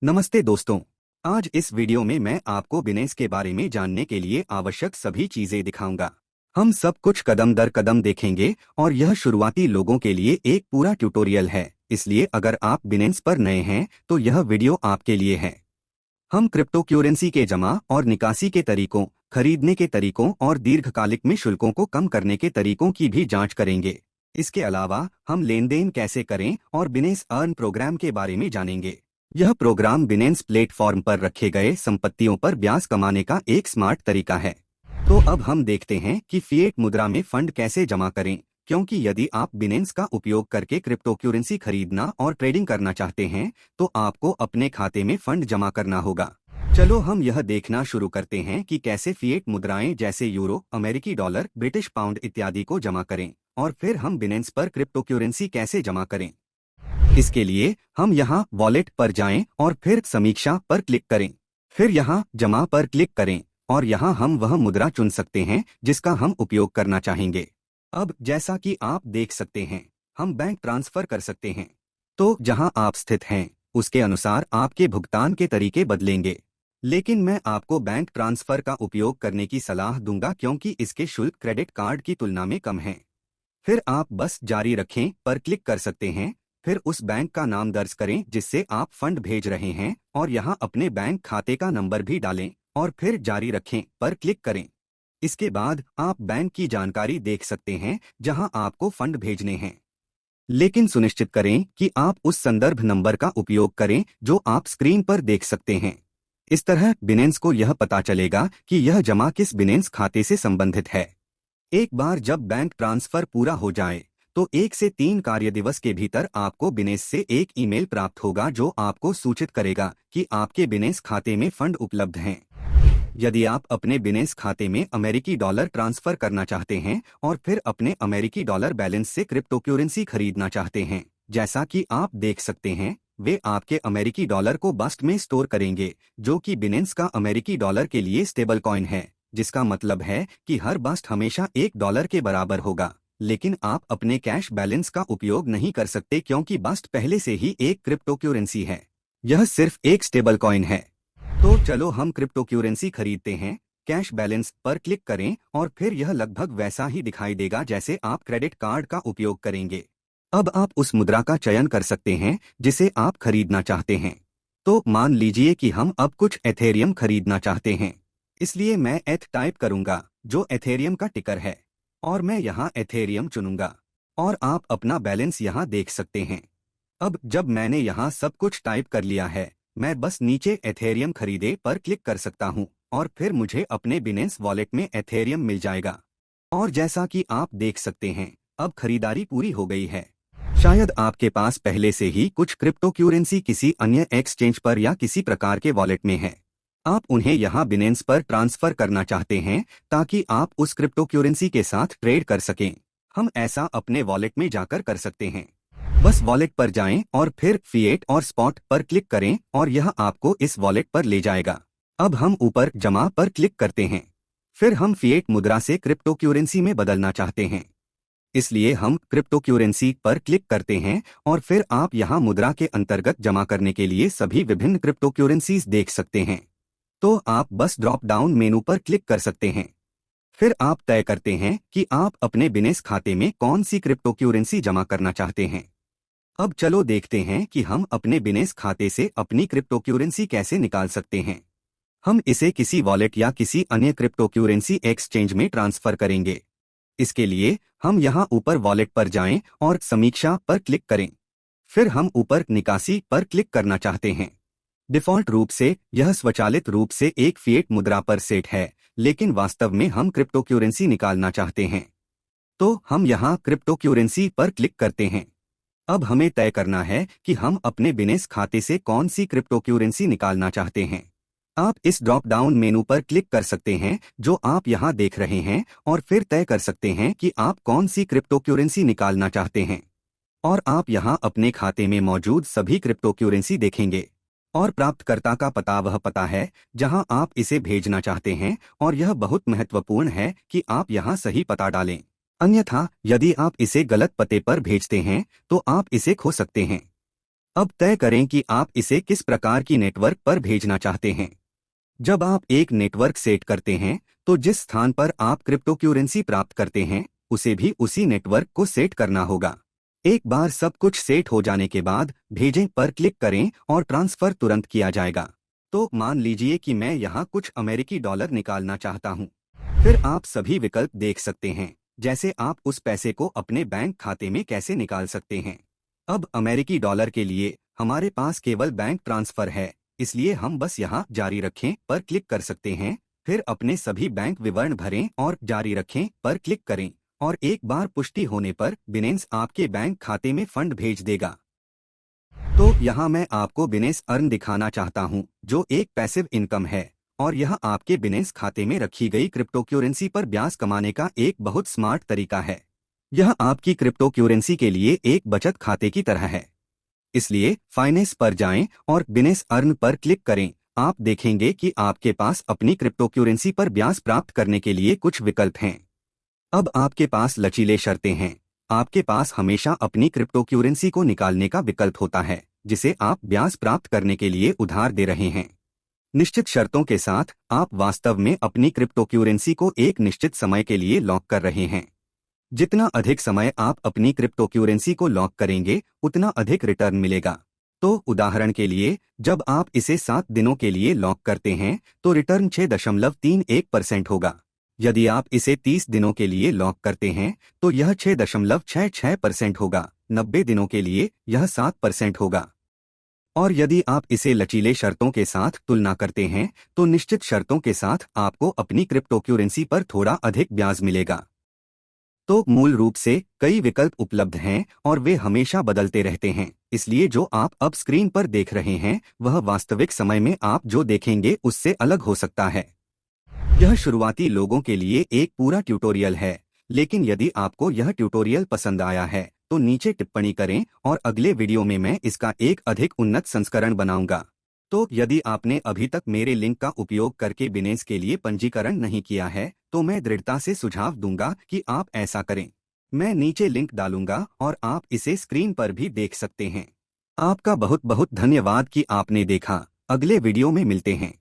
नमस्ते दोस्तों। आज इस वीडियो में मैं आपको बिनेंस के बारे में जानने के लिए आवश्यक सभी चीजें दिखाऊंगा। हम सब कुछ कदम दर कदम देखेंगे और यह शुरुआती लोगों के लिए एक पूरा ट्यूटोरियल है, इसलिए अगर आप बिनेंस पर नए हैं तो यह वीडियो आपके लिए है। हम क्रिप्टो करेंसी के जमा और निकासी के तरीकों, खरीदने के तरीकों और दीर्घकालिक में शुल्कों को कम करने के तरीकों की भी जांच करेंगे। इसके अलावा हम लेन देन कैसे करें और बिनेंस अर्न प्रोग्राम के बारे में जानेंगे। यह प्रोग्राम बिनेंस प्लेटफॉर्म पर रखे गए संपत्तियों पर ब्याज कमाने का एक स्मार्ट तरीका है। तो अब हम देखते हैं कि फिएट मुद्रा में फंड कैसे जमा करें, क्योंकि यदि आप बिनेंस का उपयोग करके क्रिप्टो करेंसी खरीदना और ट्रेडिंग करना चाहते हैं तो आपको अपने खाते में फंड जमा करना होगा। चलो हम यह देखना शुरू करते हैं कि कैसे फिएट मुद्राएं जैसे यूरो, अमेरिकी डॉलर, ब्रिटिश पाउंड इत्यादि को जमा करें और फिर हम बिनेंस पर क्रिप्टो करेंसी कैसे जमा करें। इसके लिए हम यहाँ वॉलेट पर जाएं और फिर समीक्षा पर क्लिक करें। फिर यहाँ जमा पर क्लिक करें और यहाँ हम वह मुद्रा चुन सकते हैं जिसका हम उपयोग करना चाहेंगे। अब जैसा कि आप देख सकते हैं, हम बैंक ट्रांसफर कर सकते हैं। तो जहाँ आप स्थित हैं उसके अनुसार आपके भुगतान के तरीके बदलेंगे, लेकिन मैं आपको बैंक ट्रांसफर का उपयोग करने की सलाह दूंगा क्योंकि इसके शुल्क क्रेडिट कार्ड की तुलना में कम हैं। फिर आप बस जारी रखें पर क्लिक कर सकते हैं। फिर उस बैंक का नाम दर्ज करें जिससे आप फंड भेज रहे हैं और यहाँ अपने बैंक खाते का नंबर भी डालें और फिर जारी रखें पर क्लिक करें। इसके बाद आप बैंक की जानकारी देख सकते हैं जहां आपको फंड भेजने हैं, लेकिन सुनिश्चित करें कि आप उस संदर्भ नंबर का उपयोग करें जो आप स्क्रीन पर देख सकते हैं। इस तरह बिनेंस को यह पता चलेगा कि यह जमा किस बिनेंस खाते से संबंधित है। एक बार जब बैंक ट्रांसफर पूरा हो जाए तो 1 से 3 कार्य दिवस के भीतर आपको बिनेंस से एक ईमेल प्राप्त होगा जो आपको सूचित करेगा कि आपके बिनेंस खाते में फंड उपलब्ध हैं। यदि आप अपने बिनेंस खाते में अमेरिकी डॉलर ट्रांसफर करना चाहते हैं और फिर अपने अमेरिकी डॉलर बैलेंस से क्रिप्टो करेंसी खरीदना चाहते हैं, जैसा कि आप देख सकते हैं, वे आपके अमेरिकी डॉलर को बस्ट में स्टोर करेंगे, जो कि बिनेंस का अमेरिकी डॉलर के लिए स्टेबल कॉइन है, जिसका मतलब है कि हर बस्ट हमेशा $1 के बराबर होगा। लेकिन आप अपने कैश बैलेंस का उपयोग नहीं कर सकते क्योंकि बस्ट पहले से ही एक क्रिप्टो करेंसी है। यह सिर्फ एक स्टेबल कॉइन है। तो चलो हम क्रिप्टो करेंसी खरीदते हैं। कैश बैलेंस पर क्लिक करें और फिर यह लगभग वैसा ही दिखाई देगा जैसे आप क्रेडिट कार्ड का उपयोग करेंगे। अब आप उस मुद्रा का चयन कर सकते हैं जिसे आप खरीदना चाहते हैं। तो मान लीजिए कि हम अब कुछ एथेरियम खरीदना चाहते हैं, इसलिए मैं एथ टाइप करूंगा जो एथेरियम का टिकर है और मैं यहाँ एथेरियम चुनूंगा और आप अपना बैलेंस यहाँ देख सकते हैं। अब जब मैंने यहाँ सब कुछ टाइप कर लिया है, मैं बस नीचे एथेरियम खरीदे पर क्लिक कर सकता हूँ और फिर मुझे अपने बिनेंस वॉलेट में एथेरियम मिल जाएगा। और जैसा कि आप देख सकते हैं, अब खरीदारी पूरी हो गई है। शायद आपके पास पहले से ही कुछ क्रिप्टो करेंसी किसी अन्य एक्सचेंज पर या किसी प्रकार के वॉलेट में है। आप उन्हें यहाँ बिनेंस पर ट्रांसफर करना चाहते हैं ताकि आप उस क्रिप्टो करेंसी के साथ ट्रेड कर सकें। हम ऐसा अपने वॉलेट में जाकर कर सकते हैं। बस वॉलेट पर जाएं और फिर फिएट और स्पॉट पर क्लिक करें और यह आपको इस वॉलेट पर ले जाएगा। अब हम ऊपर जमा पर क्लिक करते हैं। फिर हम फिएट मुद्रा से क्रिप्टो करेंसी में बदलना चाहते हैं, इसलिए हम क्रिप्टो करेंसी पर क्लिक करते हैं और फिर आप यहाँ मुद्रा के अंतर्गत जमा करने के लिए सभी विभिन्न क्रिप्टो करेंसीज देख सकते हैं। तो आप बस ड्रॉप डाउन मेनू पर क्लिक कर सकते हैं। फिर आप तय करते हैं कि आप अपने बिनेंस खाते में कौन सी क्रिप्टो करेंसी जमा करना चाहते हैं। अब चलो देखते हैं कि हम अपने बिनेंस खाते से अपनी क्रिप्टो करेंसी कैसे निकाल सकते हैं। हम इसे किसी वॉलेट या किसी अन्य क्रिप्टो करेंसी एक्सचेंज में ट्रांसफर करेंगे। इसके लिए हम यहाँ ऊपर वॉलेट पर जाएं और समीक्षा पर क्लिक करें। फिर हम ऊपर निकासी पर क्लिक करना चाहते हैं। डिफ़ॉल्ट रूप से यह स्वचालित रूप से एक फिएट मुद्रा पर सेट है, लेकिन वास्तव में हम क्रिप्टो करेंसी निकालना चाहते हैं। तो हम यहाँ क्रिप्टो करेंसी पर क्लिक करते हैं। अब हमें तय करना है कि हम अपने बिनेंस खाते से कौन सी क्रिप्टो करेंसी निकालना चाहते हैं। आप इस ड्रॉप डाउन मेनू पर क्लिक कर सकते हैं जो आप यहाँ देख रहे हैं और फिर तय कर सकते हैं कि आप कौन सी क्रिप्टो करेंसी निकालना चाहते हैं। और आप यहाँ अपने खाते में मौजूद सभी क्रिप्टो करेंसी देखेंगे और प्राप्तकर्ता का पता वह पता है जहाँ आप इसे भेजना चाहते हैं, और यह बहुत महत्वपूर्ण है कि आप यहाँ सही पता डालें। अन्यथा यदि आप इसे गलत पते पर भेजते हैं तो आप इसे खो सकते हैं। अब तय करें कि आप इसे किस प्रकार की नेटवर्क पर भेजना चाहते हैं। जब आप एक नेटवर्क सेट करते हैं, तो जिस स्थान पर आप क्रिप्टोक्यूरेंसी प्राप्त करते हैं, उसे भी उसी नेटवर्क को सेट करना होगा। एक बार सब कुछ सेट हो जाने के बाद भेजें पर क्लिक करें और ट्रांसफर तुरंत किया जाएगा। तो मान लीजिए कि मैं यहाँ कुछ अमेरिकी डॉलर निकालना चाहता हूँ। फिर आप सभी विकल्प देख सकते हैं, जैसे आप उस पैसे को अपने बैंक खाते में कैसे निकाल सकते हैं। अब अमेरिकी डॉलर के लिए हमारे पास केवल बैंक ट्रांसफर है, इसलिए हम बस यहाँ जारी रखें पर क्लिक कर सकते हैं। फिर अपने सभी बैंक विवरण भरें और जारी रखें पर क्लिक करें, और एक बार पुष्टि होने पर बिनेंस आपके बैंक खाते में फंड भेज देगा। तो यहाँ मैं आपको बिनेंस अर्न दिखाना चाहता हूँ, जो एक पैसिव इनकम है, और यह आपके बिनेंस खाते में रखी गई क्रिप्टोक्यूरेंसी पर ब्याज कमाने का एक बहुत स्मार्ट तरीका है। यह आपकी क्रिप्टोक्यूरेंसी के लिए एक बचत खाते की तरह है। इसलिए फाइनेंस पर जाएं और बिनेंस अर्न पर क्लिक करें। आप देखेंगे कि आपके पास अपनी क्रिप्टोक्यूरेंसी पर ब्याज प्राप्त करने के लिए कुछ विकल्प हैं। अब आपके पास लचीले शर्तें हैं। आपके पास हमेशा अपनी क्रिप्टोक्यूरेंसी को निकालने का विकल्प होता है, जिसे आप ब्याज प्राप्त करने के लिए उधार दे रहे हैं। निश्चित शर्तों के साथ आप वास्तव में अपनी क्रिप्टोक्यूरेंसी को एक निश्चित समय के लिए लॉक कर रहे हैं। जितना अधिक समय आप अपनी क्रिप्टोक्यूरेंसी को लॉक करेंगे, उतना अधिक रिटर्न मिलेगा। तो उदाहरण के लिए, जब आप इसे 7 दिनों के लिए लॉक करते हैं, तो रिटर्न 6.31% होगा। यदि आप इसे 30 दिनों के लिए लॉक करते हैं, तो यह 6.66% होगा। 90 दिनों के लिए यह 7% होगा। और यदि आप इसे लचीले शर्तों के साथ तुलना करते हैं, तो निश्चित शर्तों के साथ आपको अपनी क्रिप्टोक्यूरेंसी पर थोड़ा अधिक ब्याज मिलेगा। तो मूल रूप से कई विकल्प उपलब्ध हैं और वे हमेशा बदलते रहते हैं। इसलिए जो आप अब स्क्रीन पर देख रहे हैं, वह वास्तविक समय में आप जो देखेंगे उससे अलग हो सकता है। यह शुरुआती लोगों के लिए एक पूरा ट्यूटोरियल है, लेकिन यदि आपको यह ट्यूटोरियल पसंद आया है, तो नीचे टिप्पणी करें और अगले वीडियो में मैं इसका एक अधिक उन्नत संस्करण बनाऊंगा। तो यदि आपने अभी तक मेरे लिंक का उपयोग करके बिनेंस के लिए पंजीकरण नहीं किया है, तो मैं दृढ़ता से सुझाव दूंगा कि आप ऐसा करें। मैं नीचे लिंक डालूंगा और आप इसे स्क्रीन पर भी देख सकते हैं। आपका बहुत बहुत धन्यवाद कि आपने देखा। अगले वीडियो में मिलते हैं।